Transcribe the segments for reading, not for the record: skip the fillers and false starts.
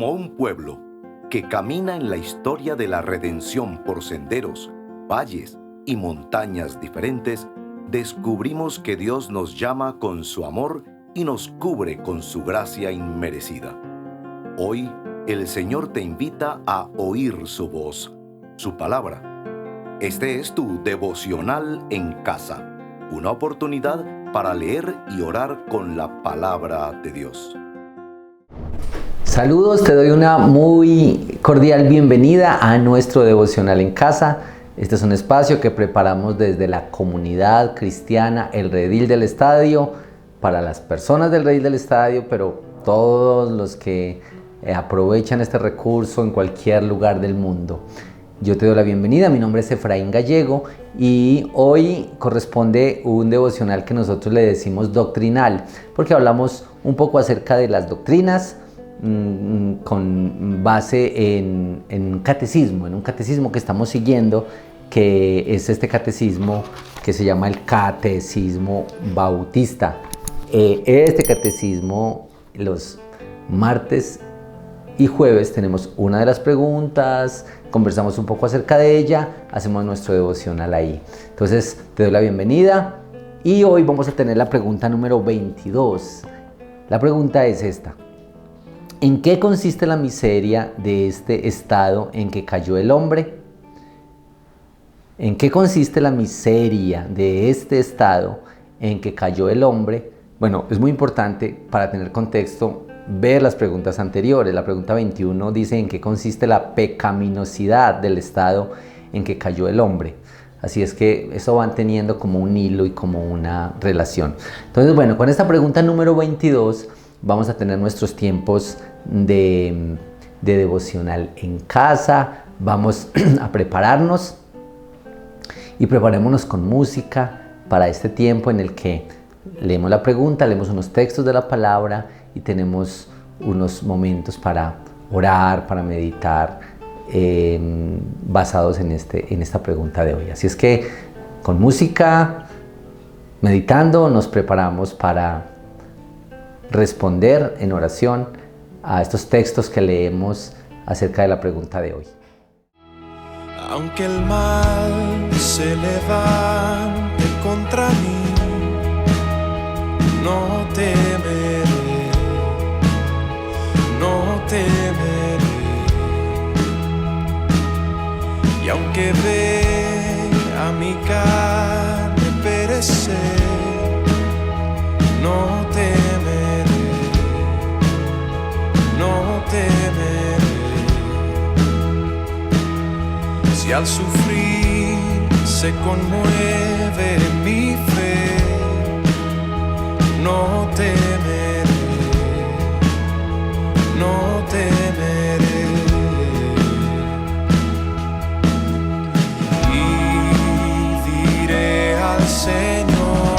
Como un pueblo que camina en la historia de la redención por senderos, valles y montañas diferentes, descubrimos que Dios nos llama con su amor y nos cubre con su gracia inmerecida. Hoy, el Señor te invita a oír su voz, su palabra. Este es tu devocional en casa, una oportunidad para leer y orar con la palabra de Dios. Saludos, te doy una muy cordial bienvenida a nuestro devocional en casa. Este es un espacio que preparamos desde la comunidad cristiana El Redil del Estadio, para las personas del Redil del Estadio, pero todos los que aprovechan este recurso en cualquier lugar del mundo. Yo te doy la bienvenida, mi nombre es Efraín Gallego y hoy corresponde un devocional que nosotros le decimos doctrinal, porque hablamos un poco acerca de las doctrinas, con base en un catecismo que estamos siguiendo, que es este catecismo que se llama el Catecismo Bautista. Este catecismo, los martes y jueves tenemos una de las preguntas, conversamos un poco acerca de ella, hacemos nuestro devocional ahí. Entonces te doy la bienvenida y hoy vamos a tener la pregunta número 22. La pregunta es esta: ¿en qué consiste la miseria de este estado en que cayó el hombre? ¿En qué consiste la miseria de este estado en que cayó el hombre? Bueno, es muy importante para tener contexto ver las preguntas anteriores. La pregunta 21 dice en qué consiste la pecaminosidad del estado en que cayó el hombre. Así es que eso van teniendo como un hilo y como una relación. Entonces, bueno, con esta pregunta número 22 vamos a tener nuestros tiempos de devocional en casa. Vamos a prepararnos y preparémonos con música para este tiempo en el que leemos la pregunta, leemos unos textos de la palabra y tenemos unos momentos para orar, para meditar, basados en esta pregunta de hoy. Así es que con música, meditando, nos preparamos para responder en oración a estos textos que leemos acerca de la pregunta de hoy. Aunque el mal se levante contra mí, no temeré, no temeré. Y aunque vea mi carne perecer, no temeré, no temeré. Si al sufrir se conmueve mi fe, no temeré, no temeré. Y diré al Señor,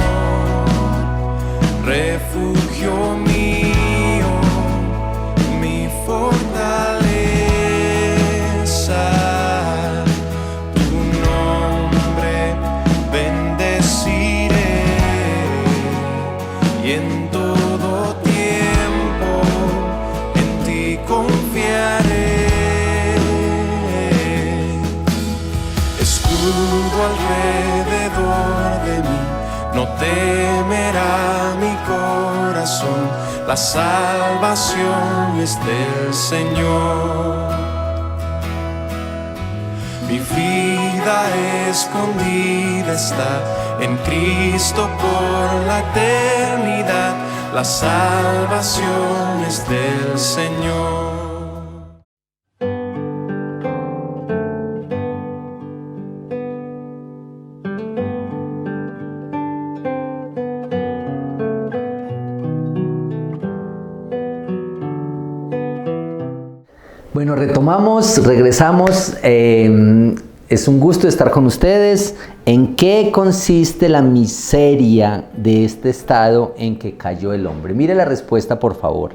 refugio mío, mi fortaleza. Alrededor de mí, no temerá mi corazón, la salvación es del Señor. Mi vida escondida está en Cristo por la eternidad, la salvación es del Señor. Bueno, regresamos. Es un gusto estar con ustedes. ¿En qué consiste la miseria de este estado en que cayó el hombre? Mire la respuesta, por favor.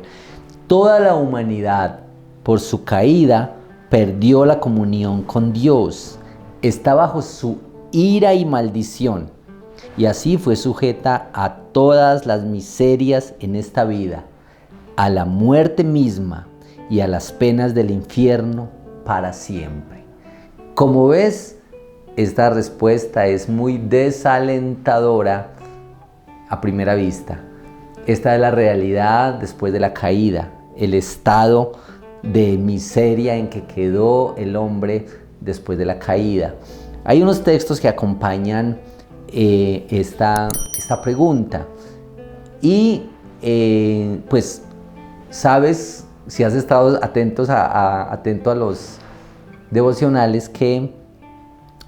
Toda la humanidad, por su caída, perdió la comunión con Dios. Está bajo su ira y maldición. Y así fue sujeta a todas las miserias en esta vida, a la muerte misma y a las penas del infierno para siempre. Como ves, esta respuesta es muy desalentadora a primera vista. Esta es la realidad después de la caída, el estado de miseria en que quedó el hombre después de la caída. Hay unos textos que acompañan esta pregunta y pues sabes, si has estado atento a los devocionales, que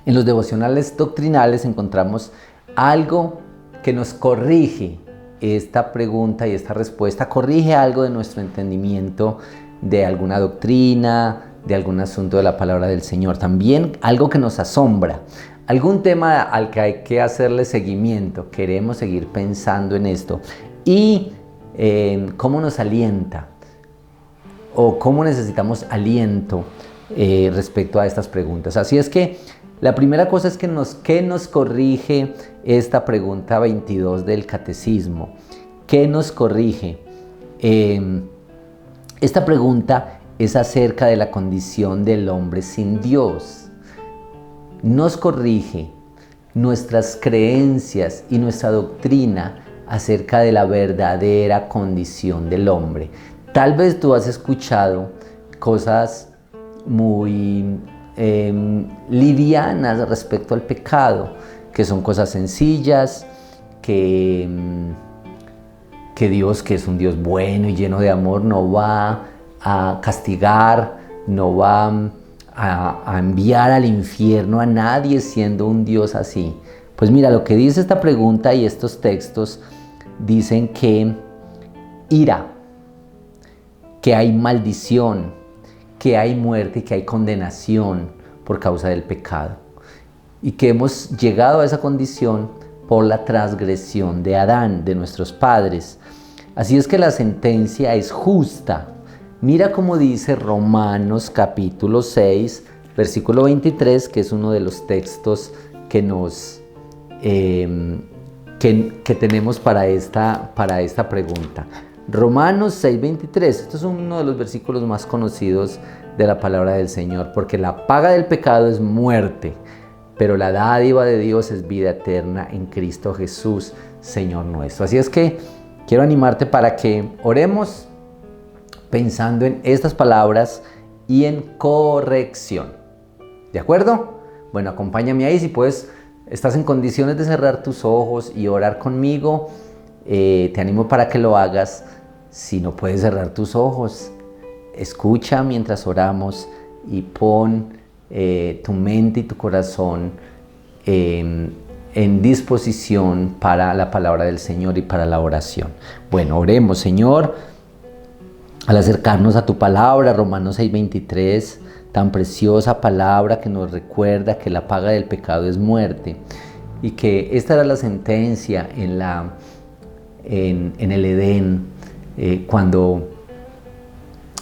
en los devocionales doctrinales encontramos algo que nos corrige esta pregunta y esta respuesta, corrige algo de nuestro entendimiento de alguna doctrina, de algún asunto de la palabra del Señor. También algo que nos asombra, algún tema al que hay que hacerle seguimiento. Queremos seguir pensando en esto y cómo nos alienta o cómo necesitamos aliento respecto a estas preguntas. Así es que la primera cosa es que nos corrige esta pregunta 22 del Catecismo. ¿Qué nos corrige? Esta pregunta es acerca de la condición del hombre sin Dios. Nos corrige nuestras creencias y nuestra doctrina acerca de la verdadera condición del hombre. Tal vez tú has escuchado cosas muy livianas respecto al pecado, que son cosas sencillas, que Dios, que es un Dios bueno y lleno de amor, no va a castigar, no va a enviar al infierno a nadie siendo un Dios así. Pues mira, lo que dice esta pregunta y estos textos dicen que ira, que hay maldición, que hay muerte y que hay condenación por causa del pecado, y que hemos llegado a esa condición por la transgresión de Adán, de nuestros padres. Así es que la sentencia es justa. Mira cómo dice Romanos capítulo 6, versículo 23, que es uno de los textos que tenemos para esta pregunta. Romanos 6:23, esto es uno de los versículos más conocidos de la palabra del Señor, porque la paga del pecado es muerte, pero la dádiva de Dios es vida eterna en Cristo Jesús, Señor nuestro. Así es que quiero animarte para que oremos pensando en estas palabras y en corrección. ¿De acuerdo? Bueno, acompáñame ahí, si puedes, estás en condiciones de cerrar tus ojos y orar conmigo. Te animo para que lo hagas. Si no puedes cerrar tus ojos, escucha mientras oramos y pon tu mente y tu corazón en disposición para la palabra del Señor y para la oración. Bueno, oremos. Señor, al acercarnos a tu palabra, Romanos 6:23, tan preciosa palabra que nos recuerda que la paga del pecado es muerte y que esta era la sentencia en el Edén, cuando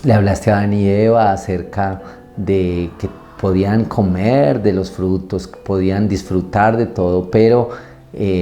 le hablaste a Adán y Eva acerca de que podían comer de los frutos, podían disfrutar de todo, pero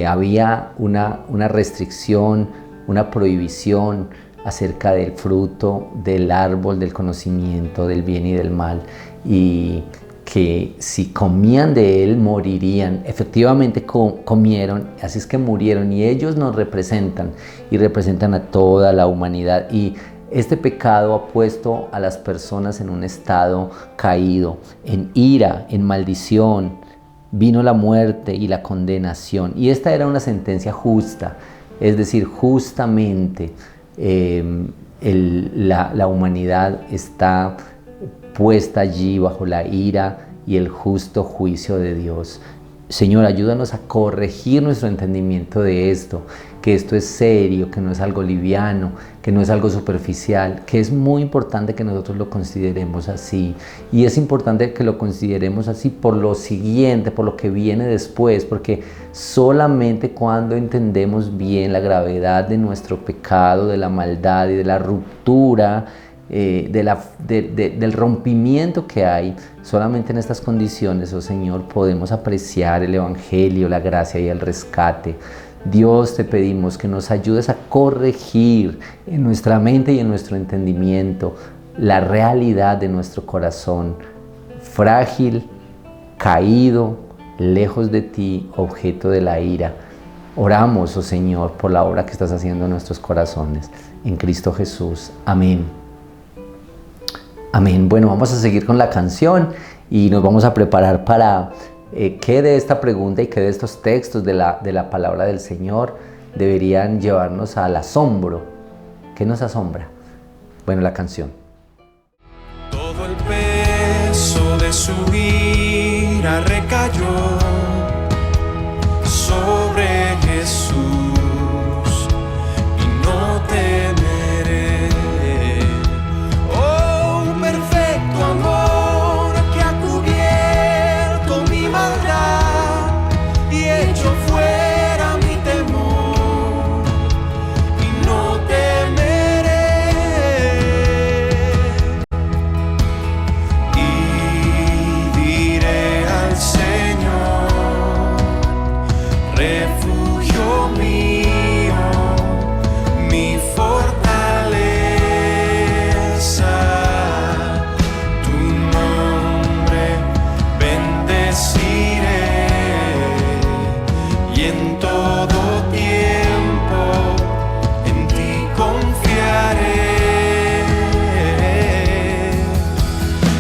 había una restricción, una prohibición acerca del fruto del árbol del conocimiento del bien y del mal, y que si comían de él morirían. Efectivamente comieron, así es que murieron, y ellos nos representan y representan a toda la humanidad. Y este pecado ha puesto a las personas en un estado caído, en ira, en maldición. Vino la muerte y la condenación, y esta era una sentencia justa, es decir, justamente la humanidad está puesta allí bajo la ira y el justo juicio de Dios. Señor, ayúdanos a corregir nuestro entendimiento de esto, que esto es serio, que no es algo liviano, que no es algo superficial, que es muy importante que nosotros lo consideremos así. Y es importante que lo consideremos así por lo siguiente, por lo que viene después, porque solamente cuando entendemos bien la gravedad de nuestro pecado, de la maldad y de la ruptura, del rompimiento que hay, solamente en estas condiciones, oh Señor, podemos apreciar el Evangelio, la gracia y el rescate. Dios, te pedimos que nos ayudes a corregir en nuestra mente y en nuestro entendimiento la realidad de nuestro corazón frágil, caído, lejos de ti, objeto de la ira. Oramos, oh Señor, por la obra que estás haciendo en nuestros corazones. En Cristo Jesús. Amén. Amén. Bueno, vamos a seguir con la canción y nos vamos a preparar para qué de esta pregunta y qué de estos textos de la palabra del Señor deberían llevarnos al asombro. ¿Qué nos asombra? Bueno, la canción. Todo el peso de su ira recayó sobre Jesús y no temeré. Oh, perfecto amor que ha cubierto mi maldad y hecho fuera mi temor y no temeré. Y diré al Señor, refugio mío, mi fortaleza, tu nombre bendeciré y en todo tiempo en ti confiaré.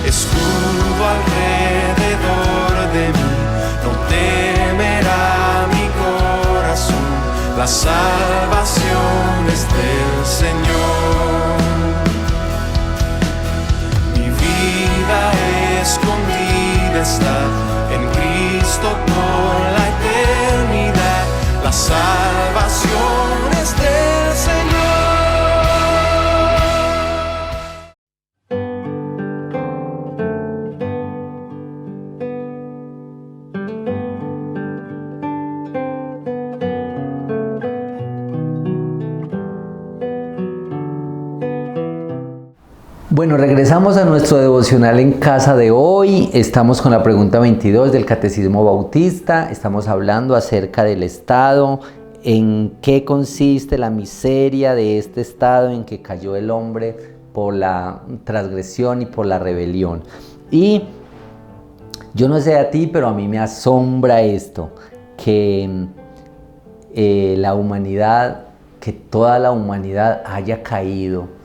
Escudo alrededor de mí, no temerá mi corazón, la salvación es del Señor. Mi vida escondida está en Cristo por la eternidad, la salvación es del Señor. Bueno, regresamos a nuestro devocional en casa de hoy. Estamos con la pregunta 22 del Catecismo Bautista. Estamos hablando acerca del estado, en qué consiste la miseria de este estado en que cayó el hombre por la transgresión y por la rebelión. Y yo no sé a ti, pero a mí me asombra esto, que la humanidad, que toda la humanidad haya caído.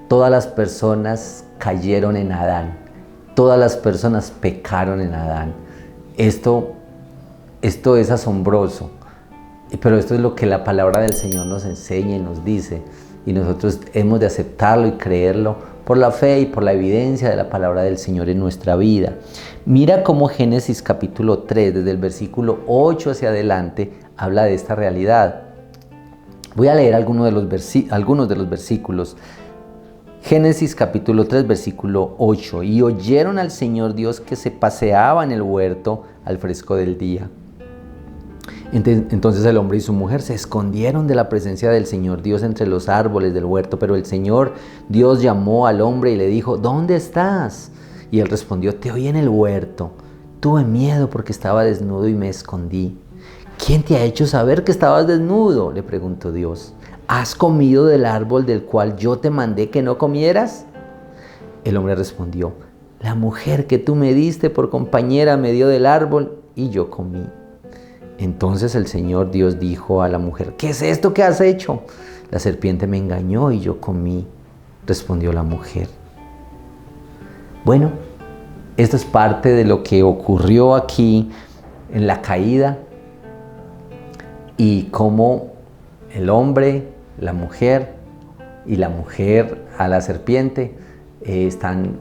Todas las personas cayeron en Adán, todas las personas pecaron en Adán. Esto es asombroso, pero esto es lo que la palabra del Señor nos enseña y nos dice, y nosotros hemos de aceptarlo y creerlo por la fe y por la evidencia de la palabra del Señor en nuestra vida. Mira cómo Génesis capítulo 3, desde el versículo 8 hacia adelante, habla de esta realidad. Voy a leer algunos de los versículos. Génesis capítulo 3, versículo 8. Y oyeron al Señor Dios que se paseaba en el huerto al fresco del día. Entonces el hombre y su mujer se escondieron de la presencia del Señor Dios entre los árboles del huerto. Pero el Señor Dios llamó al hombre y le dijo, ¿dónde estás? Y él respondió, te oí en el huerto. Tuve miedo porque estaba desnudo y me escondí. ¿Quién te ha hecho saber que estabas desnudo?, le preguntó Dios. ¿Has comido del árbol del cual yo te mandé que no comieras? El hombre respondió, la mujer que tú me diste por compañera me dio del árbol y yo comí. Entonces el Señor Dios dijo a la mujer, ¿qué es esto que has hecho? La serpiente me engañó y yo comí, respondió la mujer. Bueno, esto es parte de lo que ocurrió aquí en la caída y cómo el hombre, la mujer y la mujer a la serpiente están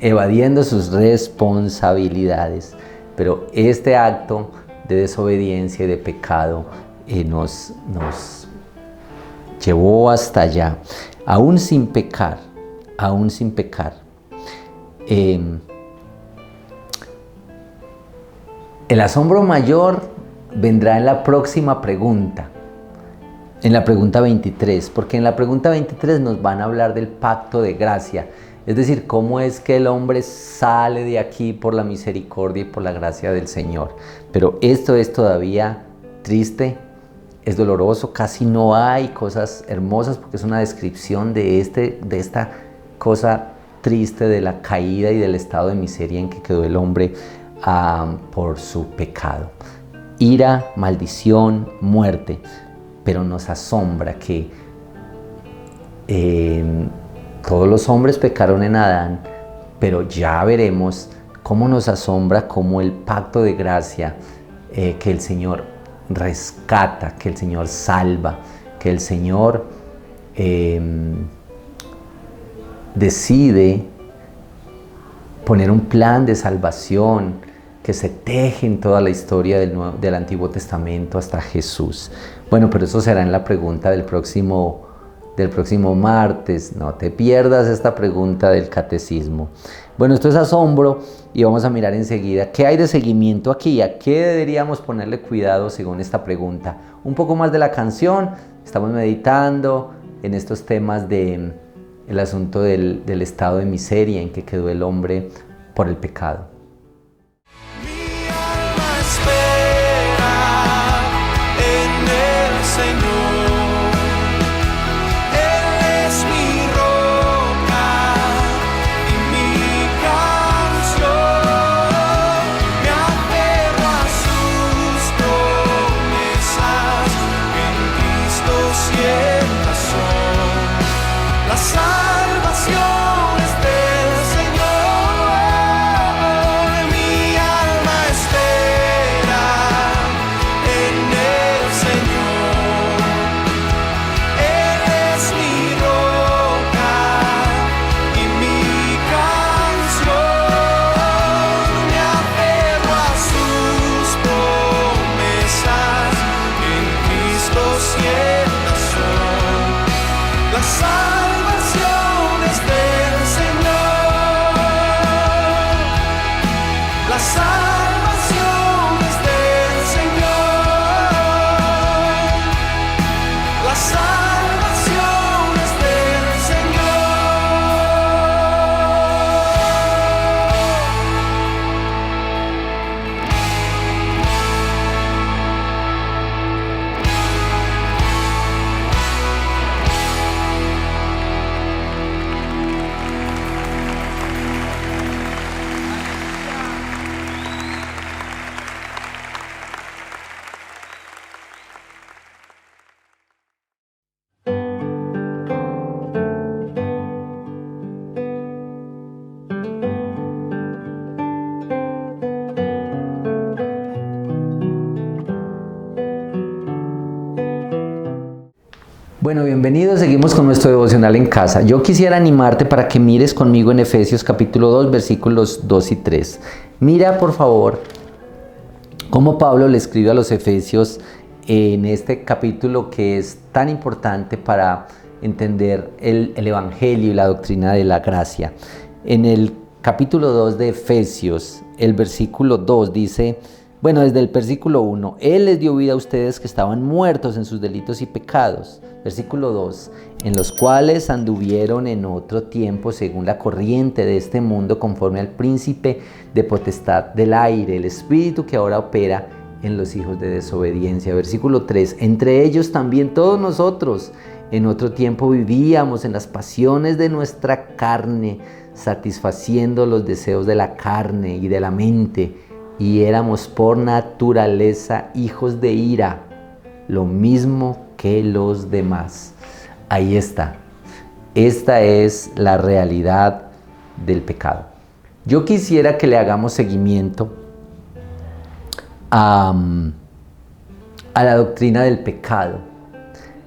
evadiendo sus responsabilidades. Pero este acto de desobediencia y de pecado nos llevó hasta allá, aún sin pecar. El asombro mayor vendrá en la próxima pregunta, en la pregunta 23, porque en la pregunta 23 nos van a hablar del pacto de gracia, es decir, cómo es que el hombre sale de aquí por la misericordia y por la gracia del Señor. Pero esto es todavía triste, es doloroso, casi no hay cosas hermosas porque es una descripción de esta cosa triste de la caída y del estado de miseria en que quedó el hombre por su pecado. Ira, maldición, muerte. Pero nos asombra que todos los hombres pecaron en Adán, pero ya veremos cómo nos asombra cómo el pacto de gracia que el Señor rescata, que el Señor salva, que el Señor decide poner un plan de salvación que se teje en toda la historia del Antiguo Testamento hasta Jesús. Bueno, pero eso será en la pregunta del próximo martes. No te pierdas esta pregunta del catecismo. Bueno, esto es asombro y vamos a mirar enseguida qué hay de seguimiento aquí, a qué deberíamos ponerle cuidado según esta pregunta. Un poco más de la canción, estamos meditando en estos temas del asunto del estado de miseria en que quedó el hombre por el pecado. Mi alma espera en el Señor. Él es mi roca y mi canción. Me aferro a sus promesas, que en Cristo siempre son. La salvación es del Señor. Mi alma espera en el Señor. Él es mi roca y mi canción. Me aferro a sus promesas, que en Cristo siempre son. La salvación es del Señor. La salvación es del Señor. La salvación es del Señor. Bueno, bienvenidos, seguimos con nuestro devocional en casa. Yo quisiera animarte para que mires conmigo en Efesios capítulo 2, versículos 2 y 3. Mira, por favor, cómo Pablo le escribe a los Efesios en este capítulo que es tan importante para entender el Evangelio y la doctrina de la gracia. En el capítulo 2 de Efesios, el versículo 2 dice... Bueno, desde el versículo 1, Él les dio vida a ustedes que estaban muertos en sus delitos y pecados. Versículo 2, en los cuales anduvieron en otro tiempo según la corriente de este mundo, conforme al príncipe de potestad del aire, el espíritu que ahora opera en los hijos de desobediencia. Versículo 3, entre ellos también todos nosotros en otro tiempo vivíamos en las pasiones de nuestra carne, satisfaciendo los deseos de la carne y de la mente, y éramos por naturaleza hijos de ira, lo mismo que los demás. Ahí está. Esta es la realidad del pecado. Yo quisiera que le hagamos seguimiento a la doctrina del pecado.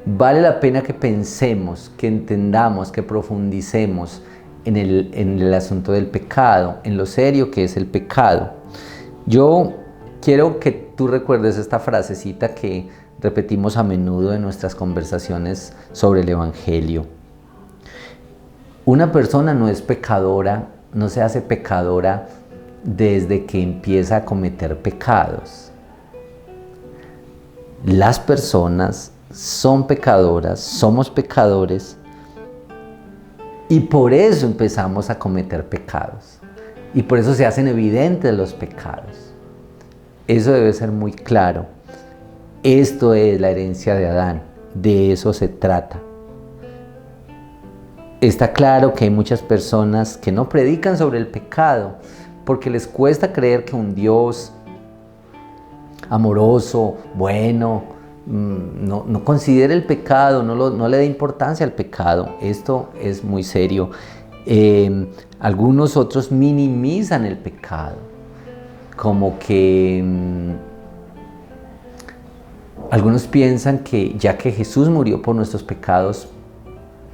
Vale la pena que pensemos, que entendamos, que profundicemos en el asunto del pecado, en lo serio que es el pecado. Yo quiero que tú recuerdes esta frasecita que repetimos a menudo en nuestras conversaciones sobre el Evangelio. Una persona no es pecadora, no se hace pecadora desde que empieza a cometer pecados. Las personas son pecadoras, somos pecadores y por eso empezamos a cometer pecados. Y por eso se hacen evidentes los pecados. Eso debe ser muy claro. Esto es la herencia de Adán. De eso se trata. está claro que hay muchas personas que no predican sobre el pecado porque les cuesta creer que un Dios amoroso, bueno, no considera el pecado, no le da importancia al pecado. Esto es muy serio. Algunos otros minimizan el pecado, como que algunos piensan que ya que Jesús murió por nuestros pecados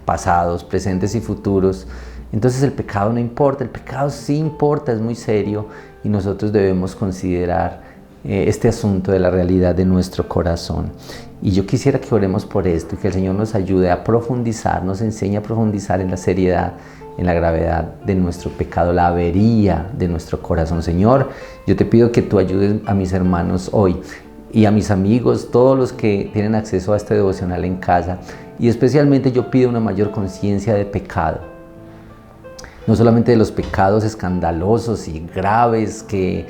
pasados, presentes y futuros, entonces el pecado no importa. El pecado sí importa, es muy serio, y nosotros debemos considerar este asunto de la realidad de nuestro corazón. Y yo quisiera que oremos por esto y que el Señor nos ayude a profundizar, nos enseñe a profundizar en la seriedad, en la gravedad de nuestro pecado, la avería de nuestro corazón. Señor, yo te pido que tú ayudes a mis hermanos hoy y a mis amigos, todos los que tienen acceso a este devocional en casa, y especialmente yo pido una mayor conciencia de pecado, no solamente de los pecados escandalosos y graves que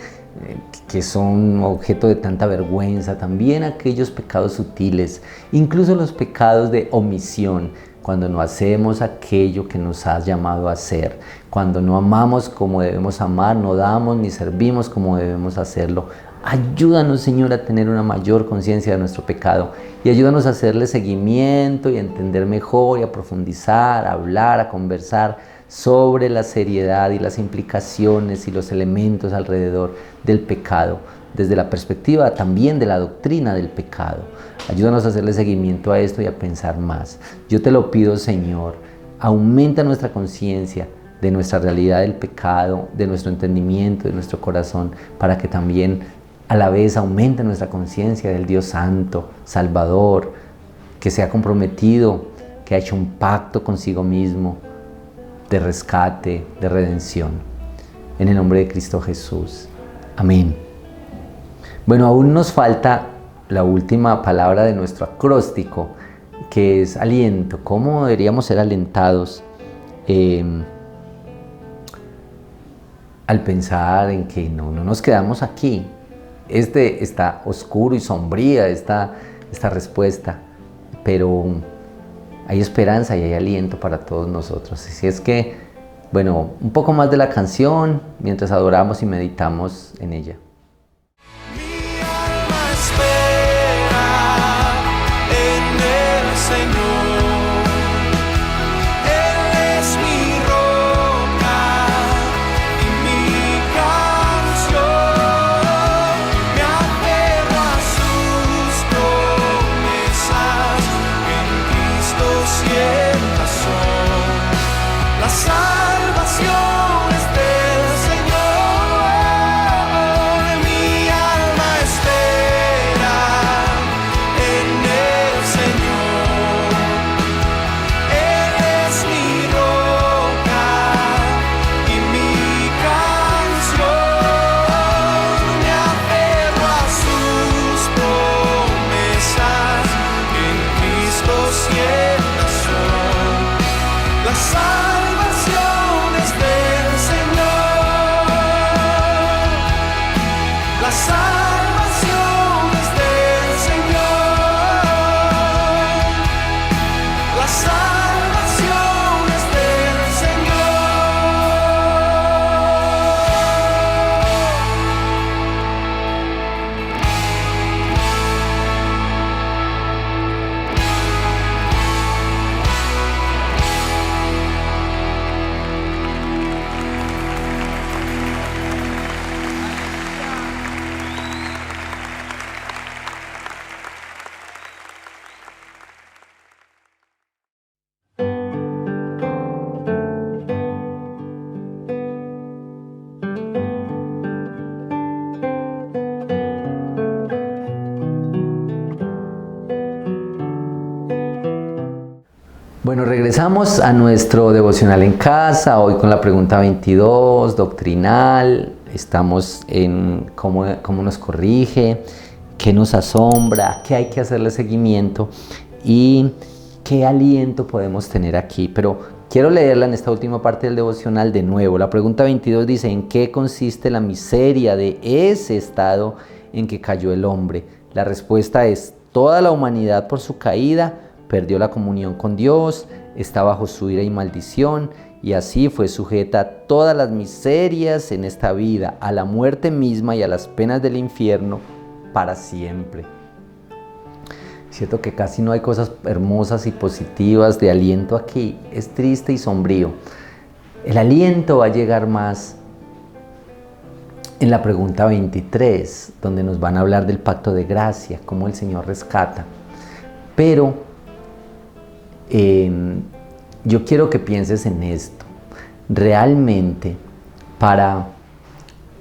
son objeto de tanta vergüenza, también aquellos pecados sutiles, incluso los pecados de omisión, cuando no hacemos aquello que nos has llamado a hacer, cuando no amamos como debemos amar, no damos ni servimos como debemos hacerlo. Ayúdanos, Señor, a tener una mayor conciencia de nuestro pecado y ayúdanos a hacerle seguimiento y a entender mejor y a profundizar, a hablar, a conversar sobre la seriedad y las implicaciones y los elementos alrededor del pecado, desde la perspectiva también de la doctrina del pecado. Ayúdanos a hacerle seguimiento a esto y a pensar más. Yo te lo pido, Señor, aumenta nuestra conciencia de nuestra realidad del pecado, de nuestro entendimiento, de nuestro corazón, para que también a la vez aumente nuestra conciencia del Dios Santo, Salvador, que se ha comprometido, que ha hecho un pacto consigo mismo de rescate, de redención. En el nombre de Cristo Jesús. Amén. Bueno, aún nos falta la última palabra de nuestro acróstico, que es aliento. ¿Cómo deberíamos ser alentados al pensar en que no nos quedamos aquí? Está oscuro y sombría esta respuesta, pero hay esperanza y hay aliento para todos nosotros. Así es que, bueno, un poco más de la canción mientras adoramos y meditamos en ella. Mi alma espera en el Señor. Él es mi roca y mi canción. Me aferro a sus promesas, en Cristo siempre son. La salvación es del Señor. Mi alma espera en el Señor. Él es mi roca y mi canción. Me aferro a sus promesas, en Cristo siempre son. La salvación es del Señor. La salvación es del Señor. La salvación es del Señor. Bueno, regresamos a nuestro devocional en casa, hoy con la pregunta 22, doctrinal. Estamos en cómo nos corrige, qué nos asombra, qué hay que hacerle seguimiento y qué aliento podemos tener aquí. Pero quiero leerla en esta última parte del devocional de nuevo. La pregunta 22 dice: ¿en qué consiste la miseria de ese estado en que cayó el hombre? La respuesta es: toda la humanidad por su caída perdió la comunión con Dios, está bajo su ira y maldición, y así fue sujeta a todas las miserias en esta vida, a la muerte misma y a las penas del infierno para siempre. Cierto que casi no hay cosas hermosas y positivas de aliento aquí, es triste y sombrío. El aliento va a llegar más en la pregunta 23, donde nos van a hablar del pacto de gracia, cómo el Señor rescata. Pero yo quiero que pienses en esto. Realmente, para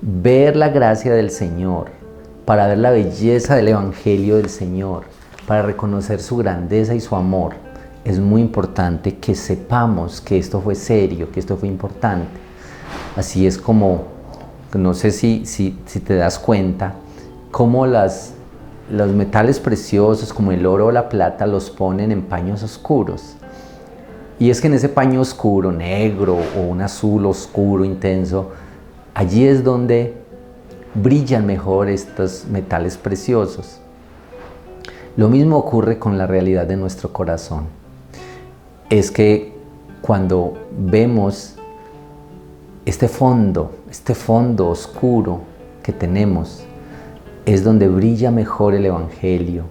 ver la gracia del Señor, para ver la belleza del Evangelio del Señor, para reconocer su grandeza y su amor, es muy importante que sepamos que esto fue serio, que esto fue importante. Así es como, no sé si te das cuenta, cómo los metales preciosos como el oro o la plata los ponen en paños oscuros. Y es que en ese paño oscuro, negro o un azul oscuro, intenso, allí es donde brillan mejor estos metales preciosos. Lo mismo ocurre con la realidad de nuestro corazón. Es que cuando vemos este fondo oscuro que tenemos, es donde brilla mejor el Evangelio,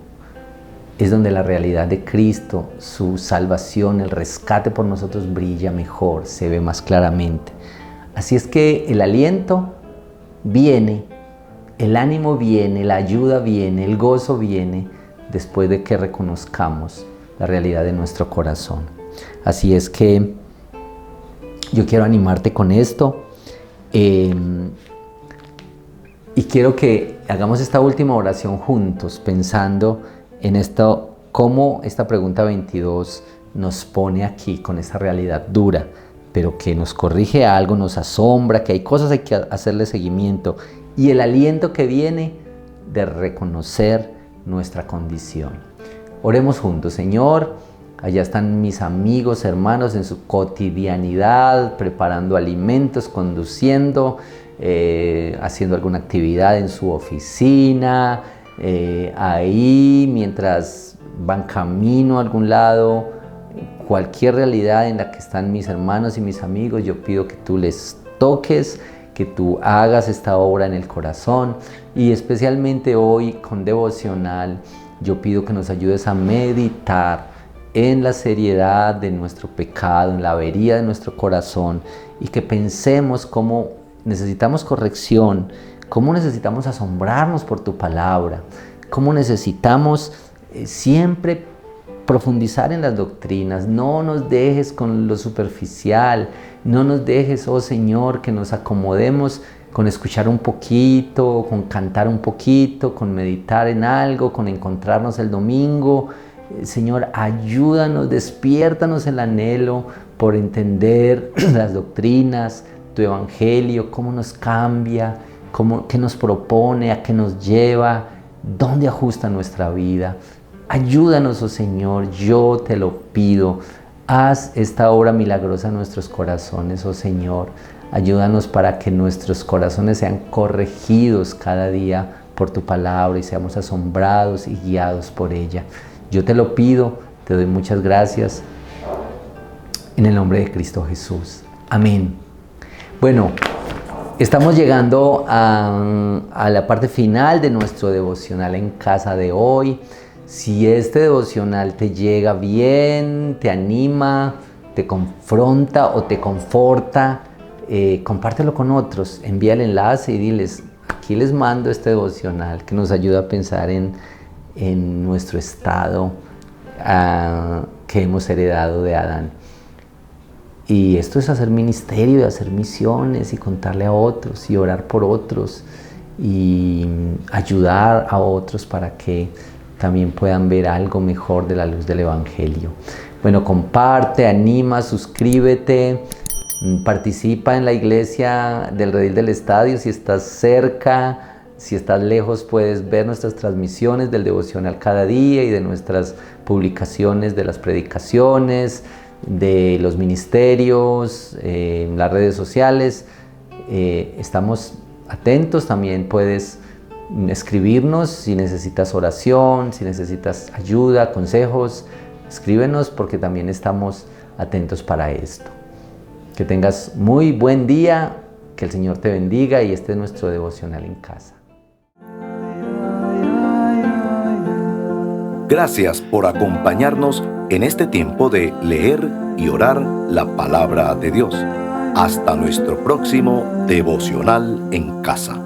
es donde la realidad de Cristo, su salvación, el rescate por nosotros brilla mejor, se ve más claramente. Así es que el aliento viene, el ánimo viene, la ayuda viene, el gozo viene después de que reconozcamos la realidad de nuestro corazón. Así es que yo quiero animarte con esto. Y quiero que hagamos esta última oración juntos, pensando en esto, cómo esta pregunta 22 nos pone aquí con esta realidad dura, pero que nos corrige algo, nos asombra, que hay cosas hay que hacerle seguimiento, y el aliento que viene de reconocer nuestra condición. Oremos juntos. Señor, allá están mis amigos, hermanos en su cotidianidad, preparando alimentos, conduciendo, haciendo alguna actividad en su oficina, ahí mientras van camino a algún lado, cualquier realidad en la que están mis hermanos y mis amigos, yo pido que tú les toques, que tú hagas esta obra en el corazón, y especialmente hoy con devocional, yo pido que nos ayudes a meditar en la seriedad de nuestro pecado, en la avería de nuestro corazón, y que pensemos cómo necesitamos corrección, cómo necesitamos asombrarnos por tu palabra, cómo necesitamos siempre profundizar en las doctrinas. No nos dejes con lo superficial, no nos dejes, oh Señor, que nos acomodemos con escuchar un poquito, con cantar un poquito, con meditar en algo, con encontrarnos el domingo. Señor, ayúdanos, despiértanos el anhelo por entender las doctrinas, tu evangelio, cómo nos cambia, qué nos propone, a qué nos lleva, dónde ajusta nuestra vida. Ayúdanos, oh Señor, yo te lo pido. Haz esta obra milagrosa en nuestros corazones, oh Señor. Ayúdanos para que nuestros corazones sean corregidos cada día por tu palabra y seamos asombrados y guiados por ella. Yo te lo pido, te doy muchas gracias. En el nombre de Cristo Jesús. Amén. Bueno, estamos llegando a la parte final de nuestro devocional en casa de hoy. Si este devocional te llega bien, te anima, te confronta o te conforta, compártelo con otros, envía el enlace y diles, aquí les mando este devocional que nos ayuda a pensar en nuestro estado que hemos heredado de Adán. Y esto es hacer ministerio y hacer misiones y contarle a otros y orar por otros y ayudar a otros para que también puedan ver algo mejor de la luz del Evangelio. Bueno, comparte, anima, suscríbete, participa en la iglesia del Redil del Estadio si estás cerca. Si estás lejos, puedes ver nuestras transmisiones del devocional cada día y de nuestras publicaciones de las predicaciones, de los ministerios, en las redes sociales. Estamos atentos. También puedes escribirnos si necesitas oración, si necesitas ayuda, consejos. Escríbenos porque también estamos atentos para esto. Que tengas muy buen día, que el Señor te bendiga y este es nuestro devocional en casa. Gracias por acompañarnos en este tiempo de leer y orar la palabra de Dios. Hasta nuestro próximo devocional en casa.